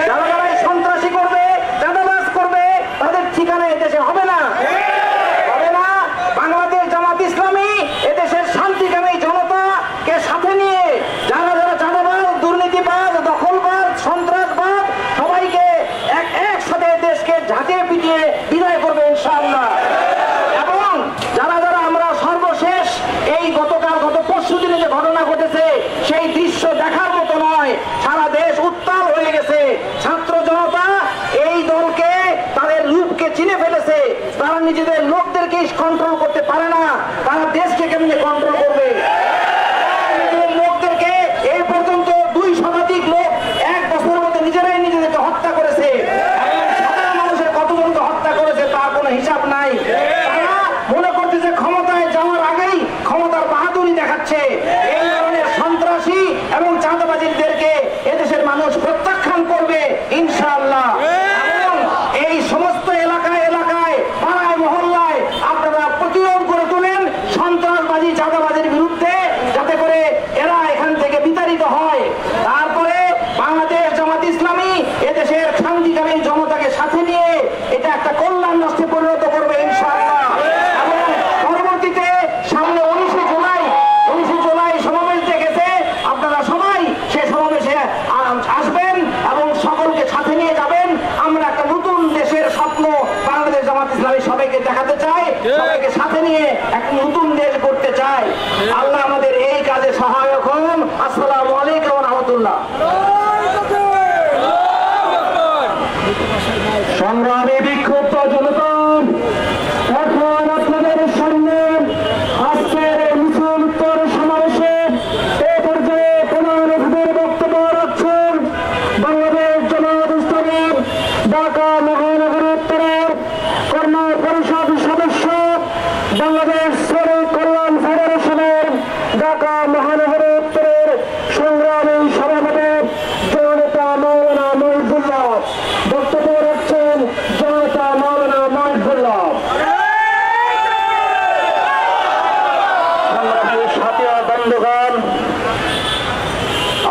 যারা যারা সন্ত্রাসী করবে, চাঁদাবাজ করবে, তাদের ঠিকানা এদেশে হবে না, হবে না। বাংলাদেশ জামাত ইসলামী এদেশের শান্তিকামী জনতাকে সাথে নিয়ে যারা যারা চাঁদাবাজ, দুর্নীতিবাজ, দখলবাজ, সন্ত্রাসবাদ সবাইকে একসাথে দেশকে ঝাঁটিয়ে পিটিয়ে বিদায় করবে ইনশাআল্লাহ। এবং যারা যারা আমরা সর্বশেষ এই গত পরশু দিনে যে ঘটনা ঘটেছে সেই দৃশ্য দেখার মতো নয়। সারা দেশ উত্তাল হয়ে গেছে। ছাত্র জনতা এই দলকে, তাদের রূপকে চিনে ফেলেছে। তারা নিজেদের লোকদেরকে কন্ট্রোল করতে পারে না, তারা দেশকে কেমনে কন্ট্রোল করবে? নিজেদের লোকদেরকে এই পর্যন্ত 2 শতাধিক লোক 1 বছরের মধ্যে নিজেরাই নিজেদেরকে হত্যা করেছে। সাধারণ মানুষের কতজনকে হত্যা করেছে তার কোনো হিসাব নাই। তারা মনে করছে যে ক্ষমতায় যাওয়ার আগেই ক্ষমতার বাহাদুরি দেখাচ্ছে। এই ধরনের সন্ত্রাসী এবং চাঁদাবাজিদেরকে এদেশের মানুষ প্রত্যাখ্যান করবে ইনশাআল্লাহ। এবং এই সমস্ত এলাকায় এলাকায়, পাড়ায় মহল্লায় আপনারা প্রতিরোধ করে তোলেন সন্ত্রাসবাজি, চাঁদাবাজির বিরুদ্ধে, যাতে করে এরা এখান থেকে বিতাড়িত হয়। তারপরে বাংলাদেশ জামাত ইসলামী এদেশের শান্তিকামী জনতাকে সাথে নিয়ে এটা একটা কল্যাণ রাষ্ট্রে পরিণত করবে ইনশাআল্লাহ। এবং পরবর্তীতে সামনে 19শে জুলাই সমাবেশ দেখেছে, আপনারা সবাই সে সমাবেশে আসবেন এবং সকলকে সাথে নিয়ে যাবেন। আমরা একটা নতুন দেশের স্বপ্ন বাংলাদেশ জামাত ইসলামী সবাইকে দেখাতে চাই, সবাইকে সাথে নিয়ে একটা নতুন দেশ করতে চাই। আল্লাহ আমাদের এই কাজে সহায়ক হন। আসসালামু আলাইকুম ওয়া রাহমাতুল্লাহ। সংগ্রামী বিক্ষুব্ধ জনতা, এখন আপনাদের সামনে আজকের মিছিল উত্তর সমাবেশে এ পর্যায়ে প্রধান অতিথির বক্তব্য রাখছেন বাংলাদেশ জামাত ইসলামীর ঢাকা মহানগর উত্তরের কর্ম পরিষদ সদস্য, বাংলাদেশ শ্রমিক কল্যাণ ফেডারেশনের ঢাকা মহানগর উত্তরের সংগ্রামী সভাপতি জননেতা মাওলানা মহিবুল্লাহ। বক্তব্য রাখছেন জননেতা মাওলানা মহিবুল্লাহ। সাথীয় বন্ধুগণ,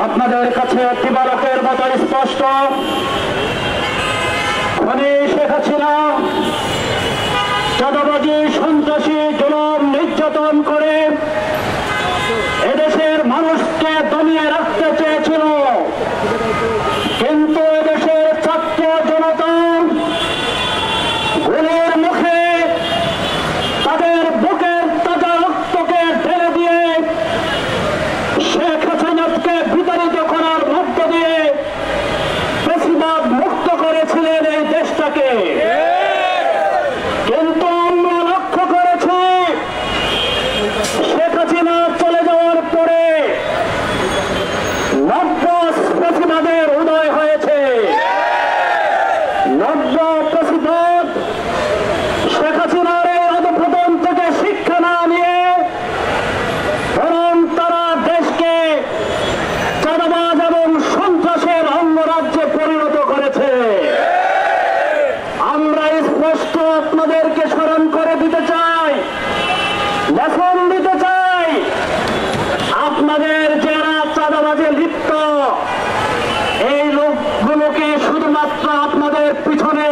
আপনাদের কাছে একটি বালকের মতো স্পষ্ট, খনি শেখ হাসিনা চাঁদাবাজি, সন্ত্রাসী, জুলুম, নির্যাতন করে এদেশের মানুষকে দমিয়ে রাখতে চেয়েছিল। কিন্তু এদেশের ছাত্র জনতা গুলির মুখে তাদের বুকের তাজা রক্তকে ঢেলে দিয়ে শেখ হাসিনাকে বিতাড়িত করার মধ্য দিয়ে বেশিরভাগ মুক্ত করেছিলেন এই দেশটাকে। কিন্তু আমরা লক্ষ্য করেছি শেখ হাসিনা চলে যাওয়ার পরে নব্য প্রতিবাদের উদয় হয়েছে। নব্য প্রতিবাদ শেখ হাসিনার এই অধঃপতন থেকে শিক্ষা না নিয়ে বরং তারা দেশকে চাঁদাবাজ এবং সন্ত্রাসের অঙ্গরাজ্যে পরিণত করেছে। আমরা স্পষ্ট আপনাদেরকে স্মরণ করে দিতে চাই, লেসন দিতে চাই। আপনাদের যারা চাঁদাবাজে লিপ্ত এই লোকগুলোকে শুধুমাত্র আপনাদের পিছনে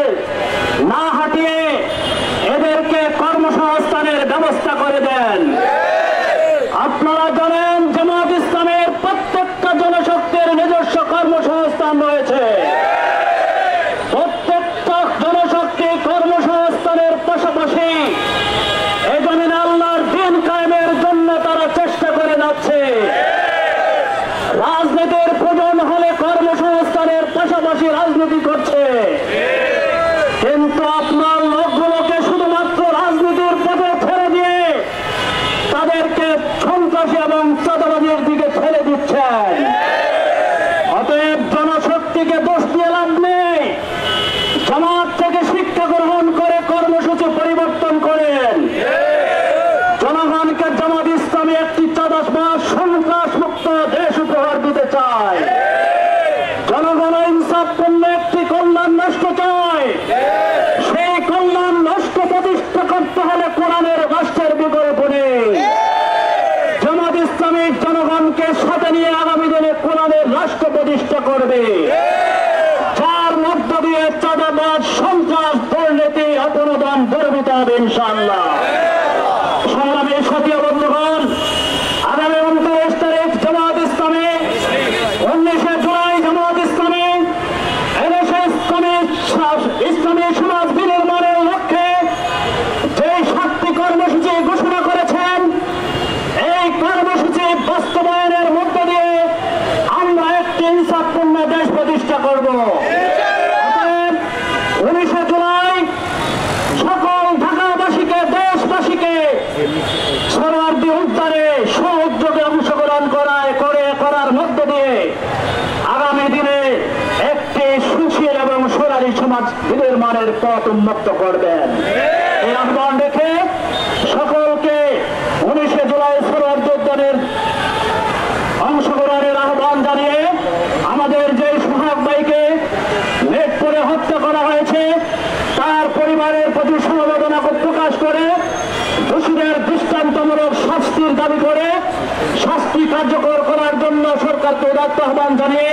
না হাঁটিয়ে এদেরকে কর্মসংস্থানের ব্যবস্থা করে দেন। আপনারা জানেন জামাত ইসলামের প্রত্যেকটা জনশক্তির নিজস্ব কর্মসংস্থান রয়েছে। প্রত্যেকটা জনশক্তি কর্মসংস্থানের পাশাপাশি এই জমিনে আল্লাহর দ্বীন কায়েমের জন্য তারা চেষ্টা করে যাচ্ছে। রাজনীতির প্রয়োজন হলে কর্মসংস্থানের পাশাপাশি রাজনীতি করছে। কিন্তু আপনার লোকগুলোকে শুধুমাত্র রাজনীতির পথে ছেড়ে দিয়ে তাদেরকে সন্ত্রাসী এবং চাঁদাবাজির দিকে ঠেলে দিচ্ছেন। অতএব জনশক্তিকে দোষ দিয়ে লাভ নেই। জামাত থেকে শিক্ষা গ্রহণ করে কর্মসূচি পরিবর্তন করেন। জনগণকে জামাত ইসলামী একটি চাঁদাবাজ, সন্ত্রাস মুক্ত দেশ উপহার দিতে চায়। জনগণ ইনসাফপূর্ণ একটি কল্যাণ থেকে চাঁদাবাজ, সন্ত্রাস, দুর্নীতি, অপরাধ দূর হতে হবে ইনশাআল্লাহ। সংগ্রামী সাথী বন্ধুগণ, আগামী 29 তারিখ জামায়াত ইসলামী, 19 জুলাই জামায়াত ইসলামী এদেশে ইসলামী সমাজ বিনির্মাণের লক্ষ্যে যে 7টি কর্মসূচি ঘোষণা করেছেন, এই কর্মসূচি বাস্তবায়নের মধ্য দিয়ে আমরা একটি ইনসাফপূর্ণ দেশ প্রতিষ্ঠা করব। 19 জুলাই সকল ঢাকাবাসীকে, দেশবাসীকে শরণার্থী উদ্ধারে সহযোগে অংশগ্রহণ করার মধ্য দিয়ে আগামী দিনে একটি সুশীল এবং সোনালী সমাজ বিনির্মাণের পথ উন্মুক্ত করবেন। এই আহ্বান রেখে সকলকে 19 জুলাই শরণার্থী উদ্যানের অংশগ্রহণের আহ্বান জানিয়ে আমাদের যে সোহাগ ভাইকে নেট করে হত্যা করা হয়েছে তার পরিবারের প্রতি সমবেদনা প্রকাশ করে দোষীদের দৃষ্টান্তমূলক শাস্তির দাবি করে শাস্তি কার্যকর করার জন্য সরকারকে উদাত্ত আহ্বান জানিয়ে